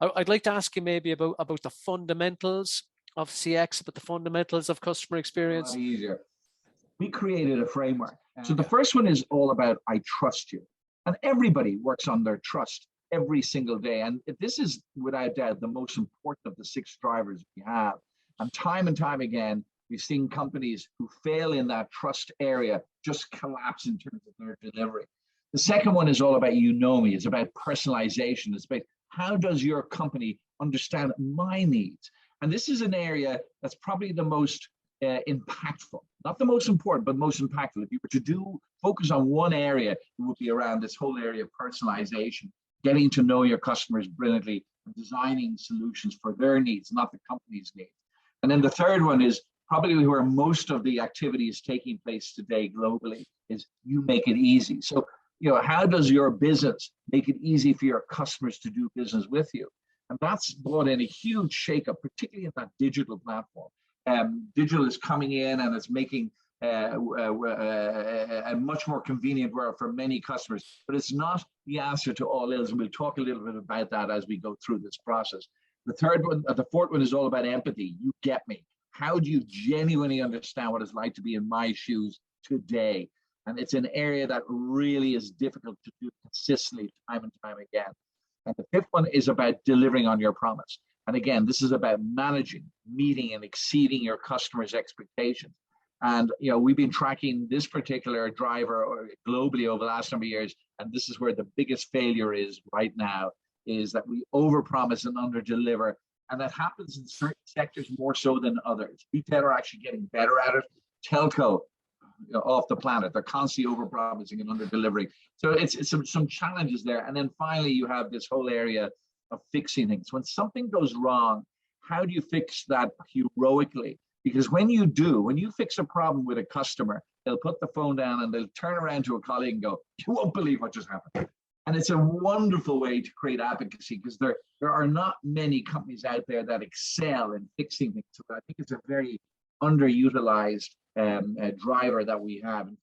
I'd like to ask you maybe about the fundamentals of CX, about the fundamentals of customer experience. A lot easier. We created a framework. So the first one is all about I trust you. And everybody works on their trust every single day. And this is without doubt the most important of the 6 drivers we have. And time again, we've seen companies who fail in that trust area just collapse in terms of their delivery. The second one is all about you know me. It's about personalization. It's about how does your company understand my needs? And this is an area that's probably the most impactful, not the most important, but most impactful. If you were to focus on one area, it would be around this whole area of personalization, getting to know your customers brilliantly and designing solutions for their needs, not the company's needs. And then the third one is probably where most of the activity is taking place today globally, is you make it easy. So, how does your business make it easy for your customers to do business with you? And that's brought in a huge shakeup, particularly in that digital platform. Digital is coming in and it's making a much more convenient world for many customers, but it's not the answer to all ills. And we'll talk a little bit about that as we go through this process. The fourth one is all about empathy. You get me. How do you genuinely understand what it's like to be in my shoes today? And it's an area that really is difficult to do consistently time and time again. And the fifth one is about delivering on your promise. And again, this is about managing, meeting, and exceeding your customers' expectations. And we've been tracking this particular driver globally over the last number of years, and this is where the biggest failure is right now, is that we overpromise and underdeliver. And that happens in certain sectors more so than others. Retail are actually getting better at it. Telco, off the planet, they're constantly overpromising and underdelivering. So it's some challenges there. And then finally, you have this whole area of fixing things. When something goes wrong, how do you fix that heroically? Because when you fix a problem with a customer, they'll put the phone down and they'll turn around to a colleague and go, "You won't believe what just happened." And it's a wonderful way to create advocacy, because there are not many companies out there that excel in fixing things. So I think it's a very underutilized driver that we have.